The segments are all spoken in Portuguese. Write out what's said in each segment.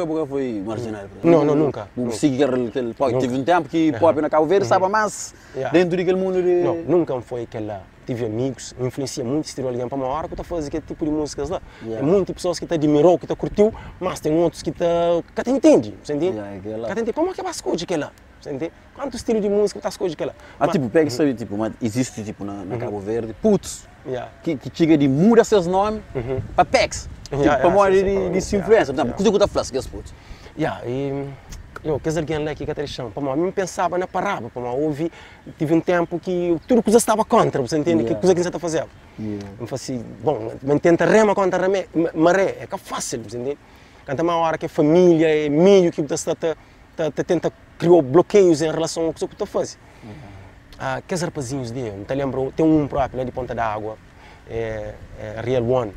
nunca foi marginal. Não, nunca. Sim, aquele pop. Teve um tempo que pop na Cabo Verde estava mais dentro daquele mundo de... Não, nunca foi aquela. Tive amigos, influencia muito estilo alguém para uma hora que está fazendo aquele tipo de músicas lá. É muitas pessoas que te admirou, que te curtiu, mas tem outros que te entende, você entende? Que te entende, como é que vai escutar aquela? Você entende? Quanto estilo de música você escuta aquela? Ah, tipo, pega isso aí, tipo, existe tipo na Cabo Verde, putos, que chega de muda seus nomes para Pex, para morrer de sua influência. Por exemplo, o que você está falando com esses putos? Eu, que alguém lá que te chama, para mim pensava na parada, para ouvi, tive um tempo que tudo que estava contra, você entende? Que coisa que você está fazendo? Eu falei assim, bom, mas tenta rema contra maré, é que é fácil, você entende? Quando uma hora que é família, é meio que você tenta criar bloqueios em relação ao que você está fazendo. Aqueles rapazinhos dele, me lembro, tem um próprio lá de Ponta d'Água, Real One,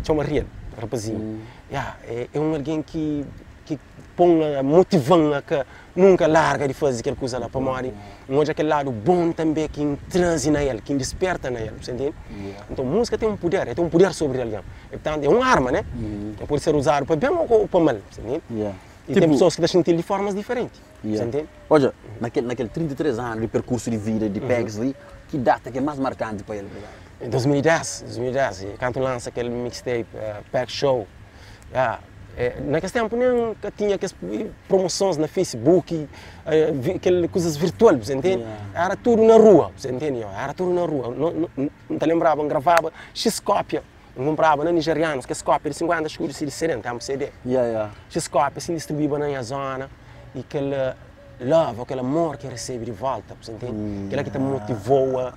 chama Real, rapazinho. É um alguém que põe motivando que nunca larga de fazer aquela coisa lá para morrer. Mas aquele lado bom também que traz na ele, que desperta na ele, você entende? Então a música tem um poder sobre alguém. Portanto, é uma arma, né? Pode ser usado para bem ou para mal, você entende? E tipo, tem pessoas que te sentir de formas diferentes, você entende? Olha, naquele 33 anos de percurso de vida de Pegs ali, que data que é mais marcante para ele? Em 2010, quando lança aquele mixtape, Pack Show, naquele tempo nem tinha aquelas promoções na Facebook, aquelas coisas virtuais, você entende? Era tudo na rua, você entende? Era tudo na rua. Não te lembrava, gravava X-cópia, comprava na nigerianos, que é cópia de 50 escudos de 70, um CD. X-cópia, assim distribuída na minha zona, e aquele love, aquele amor que recebe de volta, você entende? Aquela que te motivou a...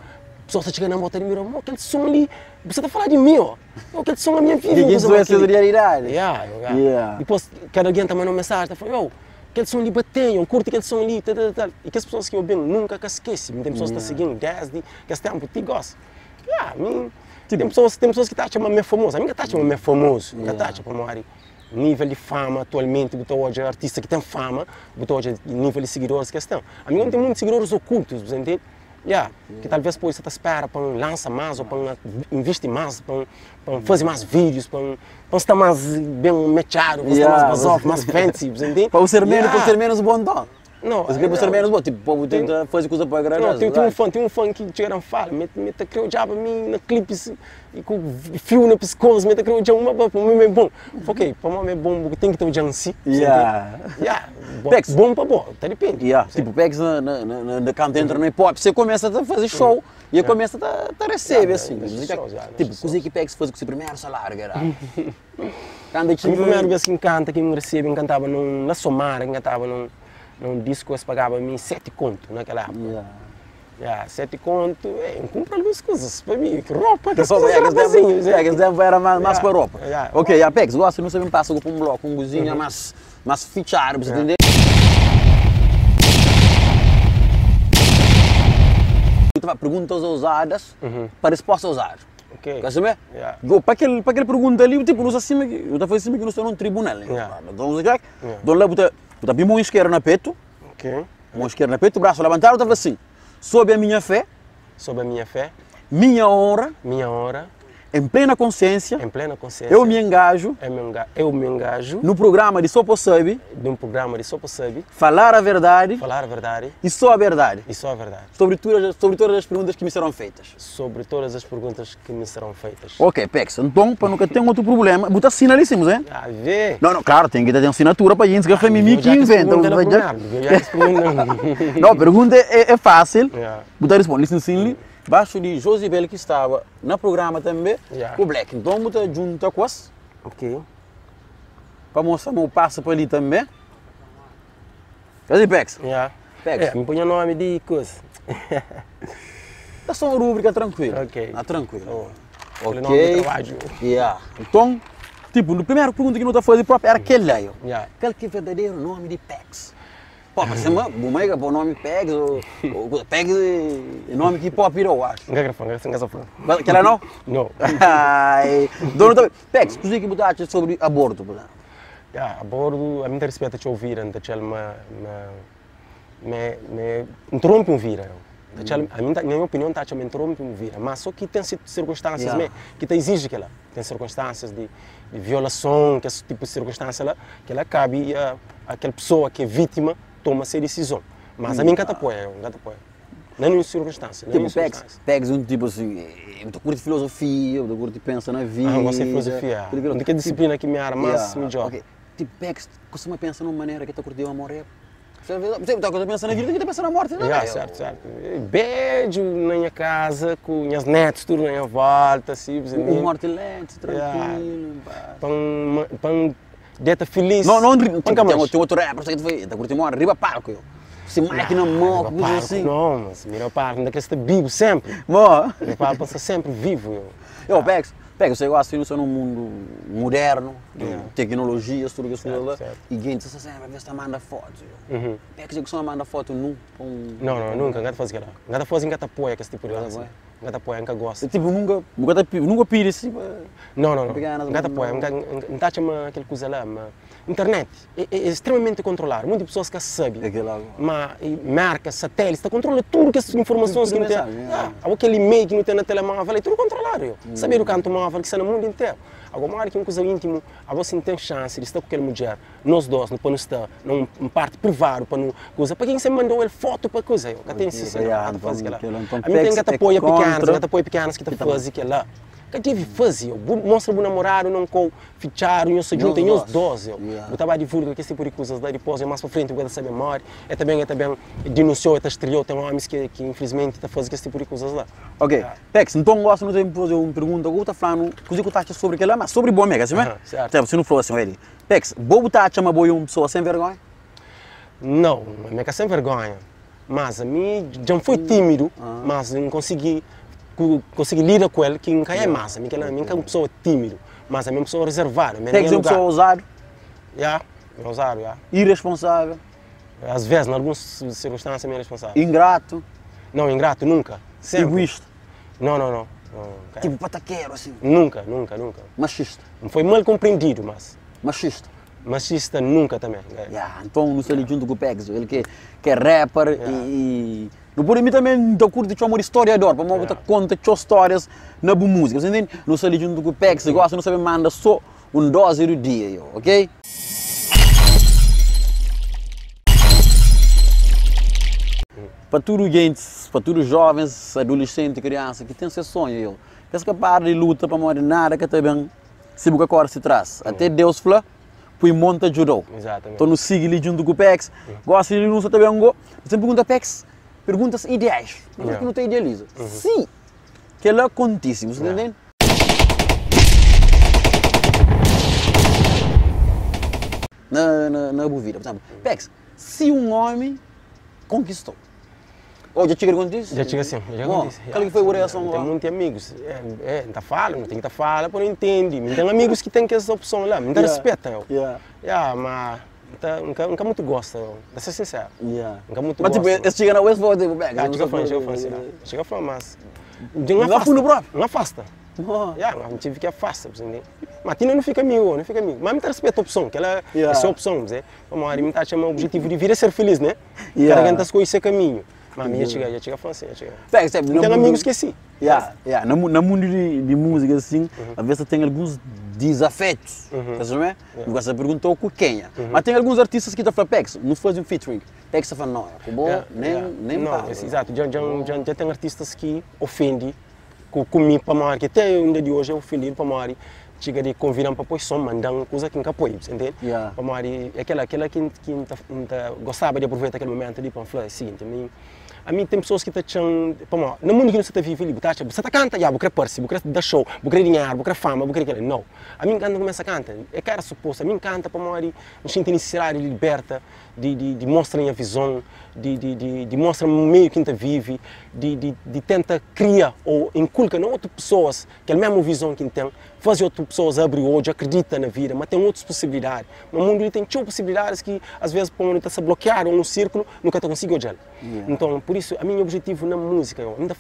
pessoa está chegando na moto e me dirá, aquele som ali, você está falando de mim, ó. Aquele som na minha vida. Isso é a realidade. Depois, cada alguém também uma mensagem, fala, aquele som ali bateu, eu curto aquele som ali, e que as pessoas que eu bem nunca esquecem. Tem pessoas que estão seguindo desde que esse tempo te gostam. Tem pessoas que estão chamando me famoso, a minha está chamando me famoso, a está chamando nível de fama atualmente, botou hoje artista que tem fama, botou hoje nível de seguidores que estão. A minha não tem muitos seguidores ocultos, você entende? Que talvez depois você espera para lançar mais, ou para investir mais, para fazer mais vídeos, para estar mais bem mechado, para estar mais basof, mais fancy, entende? Para ser menos bom dó. Não, para ser menos bom, tipo, o povo tenta fazer coisa para agradar. Não, tem um fã que chegaram a falar, me criou o diabo a mim na clipes, e com fio no pescoço, me criou o diabo, para mim é bom. Ok, para mim é bom, porque tem que ter o diabo em si. Bom para bom, tá depende. Tipo, Pegs na canto entra no hip hop, você começa a fazer show e começa a receber assim. Tipo, coisa que Pegs faz com o seu primeiro salário, cara. A primeira vez que me canta, que me recebe, cantava na Somara, cantava num disco que pagava a mim 7 conto naquela época. 7 conto, eu compro algumas coisas para mim, roupa, que só aqueles tempo era mais para roupa. Ok, a Pegs, gosta, não sabemos passar com um bloco, com cozinha mais fichado, você entender? Perguntas ousadas para respostas ousadas. Quer saber? Para aquela pergunta ali, tipo, não sei eu estou fazendo que não estou num tribunal. Então lá, botar bem mão esquerda na peito, mão esquerda na peito, braço levantado, estava assim, sob a minha fé, minha honra, em plena consciência, eu me engajo no programa de Sopo Sabe, falar a verdade e só a verdade. Sobre todas as perguntas que me serão feitas. Ok, Pex, então, para nunca ter outro problema, botar assinalíssimos, hein? Não, claro, tem que ter assinatura para gente que a mim que inventa. Não, a pergunta é fácil, botar responde, sim. Baixo de Josibel que estava no programa também, o Black. Então, muita junta com as. Para mostrar meu passo para ali também. Cadê Pex? Pex. Me põe o nome de coisa. É só uma rubrica tranquila. Tranquilo. Então, tipo, no primeiro pergunta que não está fazendo próprio era aquele aí. Aquele que é verdadeiro nome de Pex. Pô, mas você é o nome Pegs, ou Pegs é nome que pop eu acho. Não. Aquela não? Não. Dono também. Pegs, tu que botaste sobre aborto, por exemplo? Aborto, a minha respeito te ouvir, então me interrompe ouvir. A mim, na minha opinião, está a mentor me vira, mas só que tem circunstâncias que te exige que ela tem circunstâncias de violação, que esse tipo de circunstância lá, que ela cabe a aquela pessoa que é vítima toma essa decisão. Mas a mim nunca apoia, não em circunstância. Tipo, pegas um tipo assim, eu curto filosofia, eu curto pensar na vida. Eu gosto de filosofia. De que disciplina que me arma mais me joga. Tipo, pegas, costuma pensar numa maneira que tu curtiu amor. Você está pensando na vida, que está pensando na morte, não é? Certo. Beijo na minha casa, com minhas netos, tudo na minha volta, assim. Morte lento, tranquilo. Pão, dieta feliz. Não, tem outro rapper, você está curtindo amor, arriba palco, eu. Se máquina morre, coisa assim. Não, mas mira palco, ainda que você vivo sempre. Mira palco, pensa sempre vivo, eu. Você gosta de ser num mundo moderno, tecnologias, tudo isso lá, e gente, você sempre vai manda fotos. Pega você que manda foto nu. Não, nunca, nunca faz aquilo. Nunca faz, nunca apoia esse tipo de coisa. Nunca apoia, nunca gosta. Tipo, nunca pide assim. Não, nunca apoia, nunca chama aquela coisa lá, mas internet é extremamente controlado, muitas pessoas que sabem, mas marcas, satélites, controla tudo que essas informações que não tem. Aquele e-mail que não tem na telemóvel, é tudo controlado. Saber o canto móvel que está no mundo inteiro. Agora, uma hora que é uma coisa íntima, você não tem chance de estar com aquela mulher, nós dois, para não estar numa parte privada, para não coisa. Para quem você mandou ele foto para coisa, eu tenho isso, não faz aquilo. A mim tem que apoiar pequenas, que te faz aquilo lá. Que deve fazer, mostra o namorado, não com fichar, não se juntam, os dois. Eu estava divulgando que esse tipo de coisas, depois, mais para frente, eu vou saber mais. É também denunciou, estreou, tem homens que infelizmente fazem esse tipo de coisas lá. Ok, Pex, então gosto de fazer uma pergunta, eu estou falando, coisa que eu estou sobre aquilo, mas sobre boa mega, assim, certo? Você não falou assim, ele. Pex, boa tá chama boa uma pessoa sem vergonha? Não, mega sem vergonha. Mas a mim já foi tímido, mas não consegui lidar com ele, que nunca é massa. Minha é uma pessoa tímida, mas é uma pessoa reservada. Tem que ser uma pessoa ousada? Ousado, irresponsável? Às vezes, em algumas circunstâncias, é irresponsável. Ingrato? Não, ingrato, nunca. Sempre. Egoísta? Não. Tipo pataqueiro, assim? Nunca. Machista? Não foi mal compreendido, mas... Machista? Machista nunca também. Então, não sei junto com o Pex, ele que é rapper e... Não por mim também estou curto de chamar historiador, para mim conta histórias na boa música, você entende? Não sei junto com o Pex, se gosta, não sabe, manda só dose do dia, ok? Para todos os para todos os jovens, adolescentes, crianças que têm esse sonho, que é capaz de luta para morrer nada que também se buca agora se traz. Até Deus falou, foi monta ajudou. Exatamente. Então não siga ali junto com o Pex, gosta de não também um você pergunta Pex, perguntas ideais, mas que não te idealiza. Sim, que ela é contíssimo, você entende? Na boa vida, por exemplo, Pex, se um homem conquistou, já chega com isso? Já chega assim, já acontece. Qual que foi a reação lá? Tem muitos amigos, não está falando, tem que estar falando, mas não entende. Tem amigos que têm essa opção lá, me respeitam. Mas nunca muito gosta, para ser sincero. Nunca muito gosta. Mas tipo, chega na West Forward, chega a falar, mas... Não afasta. Não tive que afastar, mas Tina não fica amigo, mas me respeita a opção, que ela é a sua opção, vamos lá, me está chamando o objetivo de vir é ser feliz, né? Cada gente está com esse caminho. Mas já chega a falar assim, tem amigos que sim. No mundo de música, assim, às vezes tem alguns desafetos, sabe? Você perguntou com quem é. Mas tem alguns artistas que estão falando, Pex, não fazem featuring. Pex fala, não, nem não, exato, já tem artistas que ofendem comigo para Mari, que até ainda de hoje é ofendido para Mari. Chega de convidar para pôr som, mandar coisa que nunca apoia, entende? Para Mari, aquela que gostava de aproveitar aquele momento ali para falar o seguinte, a mim tem pessoas que estão, no mundo que você está vivendo, você está canta, você quer participar, você quer dar show, você quer dinheiro, você quer fama, você quer aquilo. Não. A mim canta começa a cantar, é cara suposto, a mim canta para Mari, me sinto necessidade de liberta, de mostrar a minha visão, de mostrar o meio que a gente vive, de tentar criar ou inculcar em outras pessoas que é a mesma visão que a gente tem, fazer outras pessoas abrir o olho, acreditar na vida, mas tem outras possibilidades. No mundo tem possibilidades que às vezes para está se bloquear ou no círculo, nunca está conseguindo olhar. Então, por isso, a meu objetivo na música, eu ainda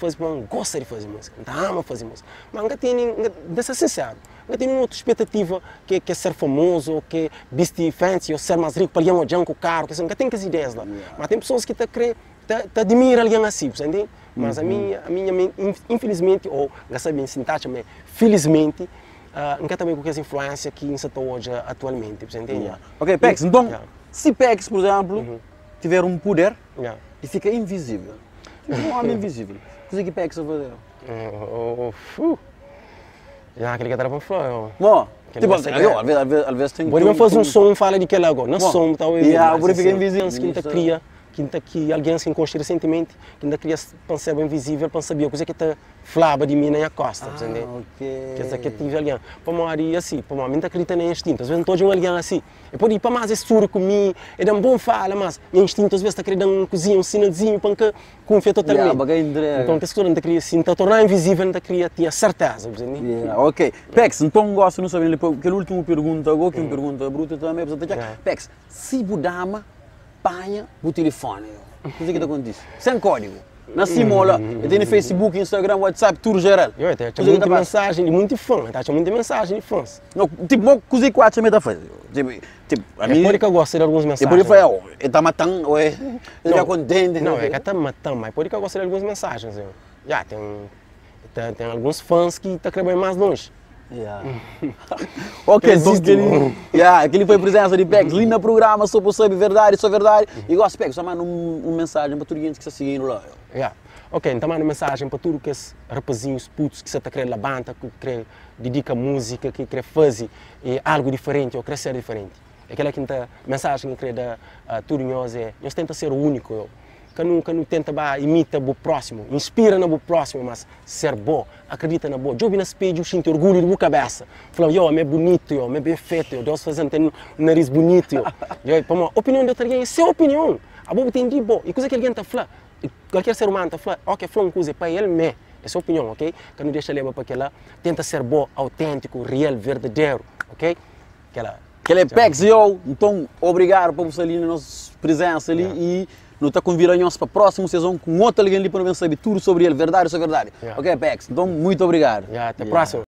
gosto de fazer música, ainda amo fazer música, mas ainda tenho, de ser sincero, ainda tenho outra expectativa que é ser famoso, ou que é vestir fancy, ou ser mais rico para ir a um com o carro, ainda tenho as ideias lá. Mas tem pessoas que estão a querer te admira alguém assim, você entende? Mas a minha infelizmente, ou já sabia em sintaxe, mas felizmente, nunca também com essa influência que você está hoje atualmente, você entende? Ok, Pex, então, se Pex, por exemplo, tiver um poder e fica invisível, um homem invisível, o que Pex vai fazer? Aquele que era para falar. Bom, tipo, às vezes tem... Pode fazer um som, fala de que lá agora, não som, talvez. Por fica invisível. Que alguém se encontra recentemente, que ainda queria pensar invisível, para saber o que é que está falava de mim na costa, entende? Que é que tive alguém. Para mim, assim, para mim, não acredita nem instinto. Às vezes, não estou alguém assim. E pode ir para mais escuro comigo, é um bom fala, mas o instinto às vezes está querendo uma coisinha, um sinalzinho, para que confia totalmente. Então, a pessoa não queria assim, então tornar invisível, não queria ter certeza, entende? Ok. Pex, então gosto de não saber, aquela última pergunta, agora que uma pergunta bruta também, Pex, se Budama panha o telefone, o que está acontecendo? Sem código. Na Simola, eu tenho Facebook, Instagram, WhatsApp, tudo geral. Eu tenho muita mensagem de muito fã, tenho muita mensagem de fãs. Tipo, uma coisa que eu acho que está fazendo. Tipo, a mim... É por que eu gosto de algumas mensagens. É por que eu está matando, ou é está contente. Não, é que está matando, mas é por que eu gosto de algumas mensagens. Já, tem alguns fãs que estão querendo mais longe. Ok, então aquele foi a presença de Pex, ali no programa, só por saber verdade, só verdade. E gosto de Pex, só manda uma mensagem para todos os que estão seguindo lá. Ok, então manda uma mensagem para todos os rapazinhos, putos que você está querendo levantar, que quer dedicar música, que quer fazer algo diferente ou crescer diferente. Aquela que a mensagem que quer dar a todos nós é, nós tenta ser o único. Que não tenta imitar o próximo, inspira no próximo, mas ser bom, acredita na boa. Eu vi no espelho, sinto orgulho da cabeça. Falando, eu, é bonito, eu, é bem feito, eu, Deus fazendo ter um nariz bonito. Para a opinião de alguém é sua opinião. A boa tem de bom. E coisa que alguém está falando, qualquer ser humano está falando, ok, falando coisa para ele, é sua opinião, ok? Que não deixa levar para aquela, tenta ser bom, autêntico, real, verdadeiro, ok? Aquele é Pex e eu, então obrigado por você ali na nossa presença ali e não está convidando-nos para a próxima sessão com outra alguém ali para saber tudo sobre ele, verdade ou só verdade. Ok, Pex, então muito obrigado. Até a próxima.